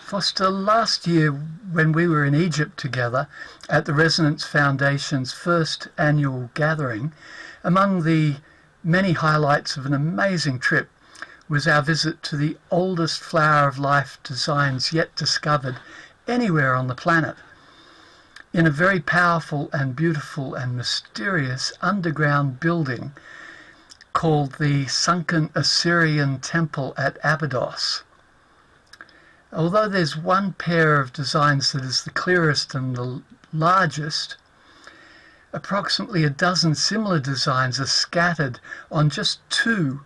Foster, last year when we were in Egypt together at the Resonance Foundation's first annual gathering, among the many highlights of an amazing trip was our visit to the oldest flower of life designs yet discovered anywhere on the planet. In a very powerful and beautiful and mysterious underground building called the Sunken Assyrian Temple at Abydos. Although there's one pair of designs that is the clearest and the largest, approximately a dozen similar designs are scattered on just two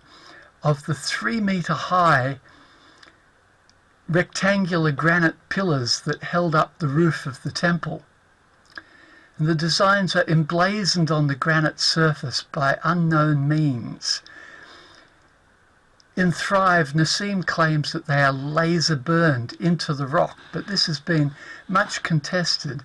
of the 3-meter high rectangular granite pillars that held up the roof of the temple. And the designs are emblazoned on the granite surface by unknown means. In Thrive, Nassim claims that they are laser burned into the rock, but this has been much contested.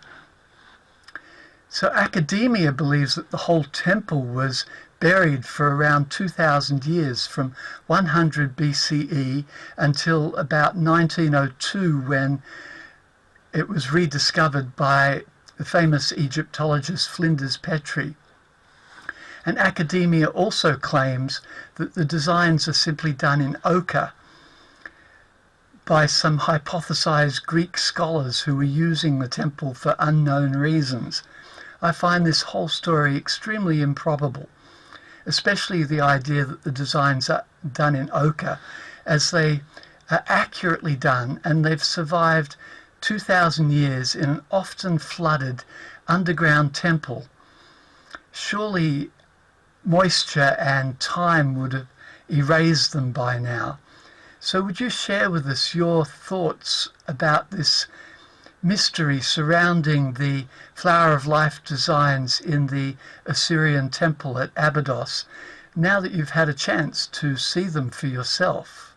So academia believes that the whole temple was buried for around 2,000 years, from 100 BCE until about 1902, when it was rediscovered by the famous Egyptologist Flinders Petrie. And academia also claims that the designs are simply done in ochre by some hypothesized Greek scholars who were using the temple for unknown reasons. I find this whole story extremely improbable, especially the idea that the designs are done in ochre, as they are accurately done and they've survived 2,000 years in an often flooded underground temple. Surely moisture and time would have erased them by now. So would you share with us your thoughts about this mystery surrounding the Flower of Life designs in the Assyrian temple at Abydos, now that you've had a chance to see them for yourself?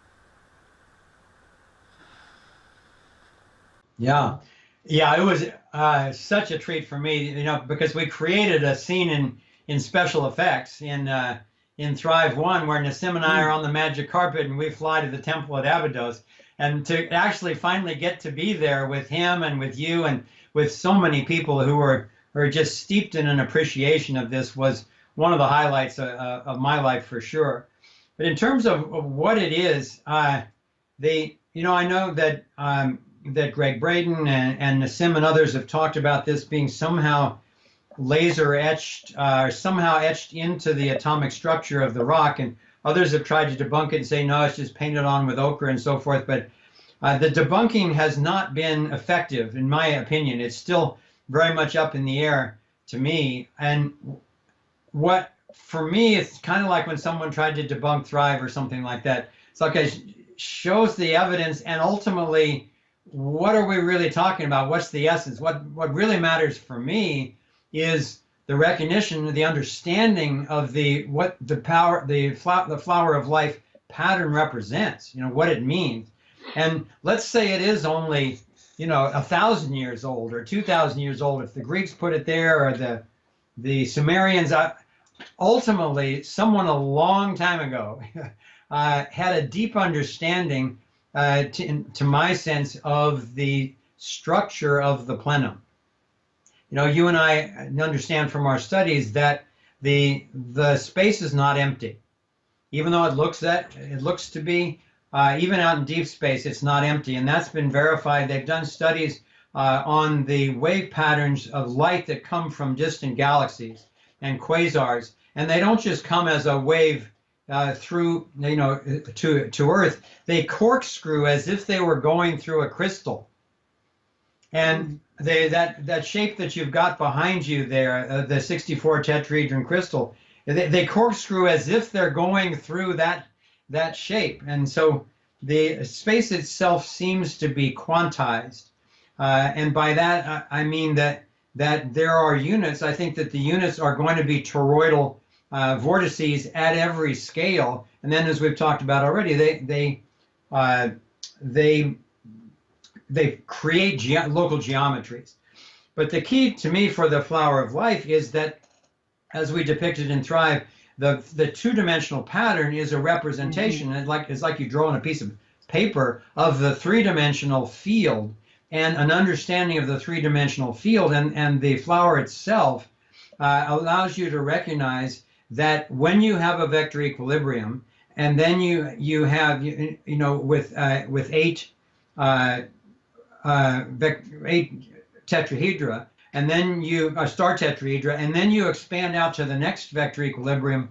Yeah, it was such a treat for me, because we created a scene in special effects in Thrive 1, where Nassim and I are on the magic carpet and we fly to the temple at Abydos, and to actually finally get to be there with him and with you and with so many people who are just steeped in an appreciation of this was one of the highlights of my life for sure. But in terms of what it is, I know that that Greg Braden and Nassim and others have talked about this being somehow laser etched, somehow etched into the atomic structure of the rock, and others have tried to debunk it and say, no, it's just painted on with ochre and so forth. But the debunking has not been effective, in my opinion. It's still very much up in the air to me. And what, for me, it's kind of like when someone tried to debunk Thrive or something like that. It's like it shows the evidence, and ultimately, what are we really talking about? What's the essence? What really matters for me is the recognition, the understanding of what the flower of life pattern represents, what it means. And let's say it is only, 1,000 years old or 2,000 years old. If the Greeks put it there, or the Sumerians, ultimately someone a long time ago had a deep understanding, to my sense, of the structure of the plenum. You and I understand from our studies that the space is not empty, even though it looks to be. Even out in deep space, it's not empty, and that's been verified. They've done studies on the wave patterns of light that come from distant galaxies and quasars, and they don't just come as a wave through, to Earth. They corkscrew as if they were going through a crystal. And that shape that you've got behind you there, the 64 tetrahedron crystal, they corkscrew as if they're going through that shape. And so the space itself seems to be quantized. And by that, I mean that there are units. I think that the units are going to be toroidal vortices at every scale. And then, as we've talked about already, they create local geometries. But the key to me for the flower of life is that, as we depicted in Thrive, the two-dimensional pattern is a representation. It's like you're drawing a piece of paper of the three-dimensional field and an understanding of the three-dimensional field, and the flower itself allows you to recognize that when you have a vector equilibrium, and then you have with eight tetrahedra, and then a star tetrahedra, and then you expand out to the next vector equilibrium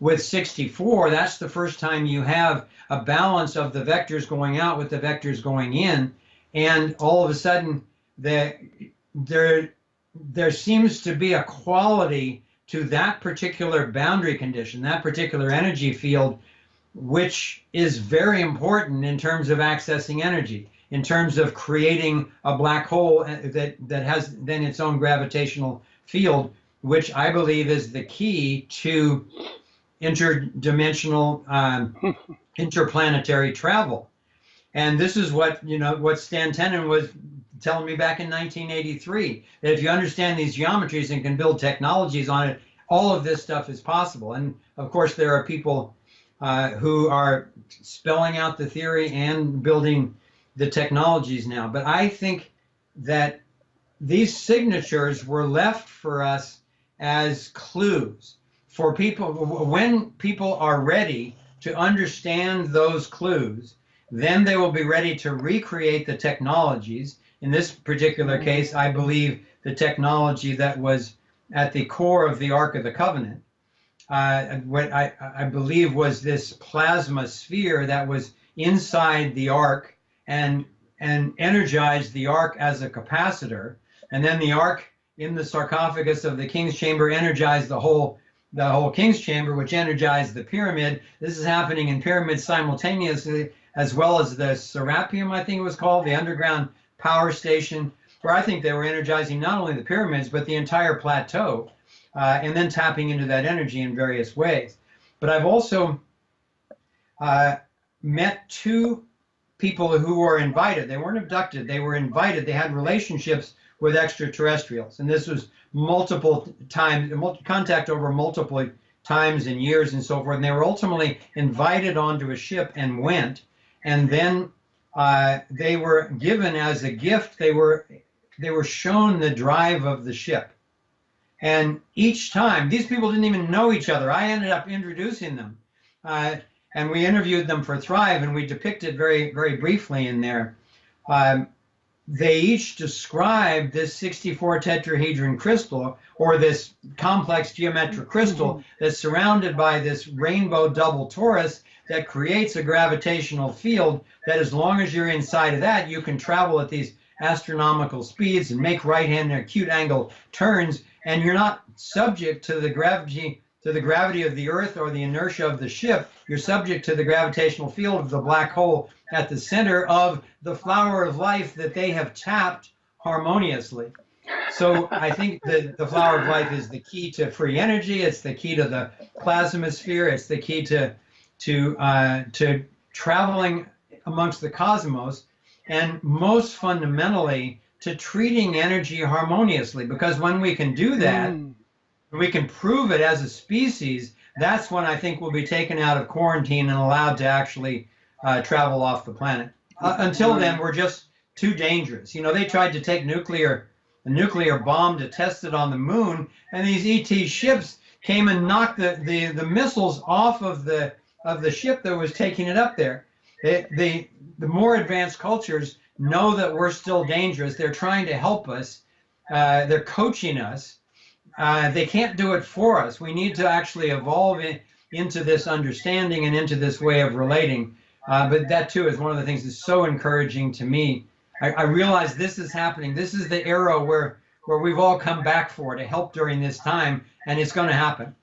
with 64. That's the first time you have a balance of the vectors going out with the vectors going in, and all of a sudden there seems to be a quality to that particular boundary condition, that particular energy field, which is very important in terms of accessing energy, in terms of creating a black hole that has then its own gravitational field, which I believe is the key to interdimensional, interplanetary travel. And this is what Stan Tenen was telling me back in 1983, that if you understand these geometries and can build technologies on it, all of this stuff is possible. And of course, there are people who are spelling out the theory and building the technologies now. But I think that these signatures were left for us as clues for people. When people are ready to understand those clues, then they will be ready to recreate the technologies. In this particular case, I believe the technology that was at the core of the Ark of the Covenant, what I believe was this plasma sphere that was inside the Ark and energized the Ark as a capacitor, and then the Ark in the sarcophagus of the King's Chamber energized the whole King's Chamber, which energized the pyramid. This is happening in pyramids simultaneously, as well as the Serapeum, I think it was called, the underground power station, where I think they were energizing not only the pyramids, but the entire plateau, and then tapping into that energy in various ways. But I've also met two people who were invited. They weren't abducted, they were invited. They had relationships with extraterrestrials. And this was multiple times, contact over multiple times and years and so forth. And they were ultimately invited onto a ship and went. And then they were given as a gift, they were shown the drive of the ship. And each time, these people didn't even know each other. I ended up introducing them. And we interviewed them for Thrive, and we depicted very, very briefly in there. They each described this 64 tetrahedron crystal, or this complex geometric crystal that's surrounded by this rainbow double torus that creates a gravitational field that, as long as you're inside of that, you can travel at these astronomical speeds and make right-hand acute angle turns, and you're not subject to the gravity of the Earth or the inertia of the ship. You're subject to the gravitational field of the black hole at the center of the flower of life that they have tapped harmoniously. So I think that the flower of life is the key to free energy. It's the key to the plasmasphere. It's the key to traveling amongst the cosmos, and most fundamentally to treating energy harmoniously. Because when we can do that, we can prove it as a species, that's when I think we'll be taken out of quarantine and allowed to actually travel off the planet. Until then, we're just too dangerous. They tried to take a nuclear bomb to test it on the moon, and these ET ships came and knocked the missiles off of the ship that was taking it up there. The more advanced cultures know that we're still dangerous. They're trying to help us. They're coaching us. They can't do it for us. We need to actually evolve into this understanding and into this way of relating. But that too is one of the things that's so encouraging to me. I realize this is happening. This is the era where we've all come back for to help during this time, and it's going to happen.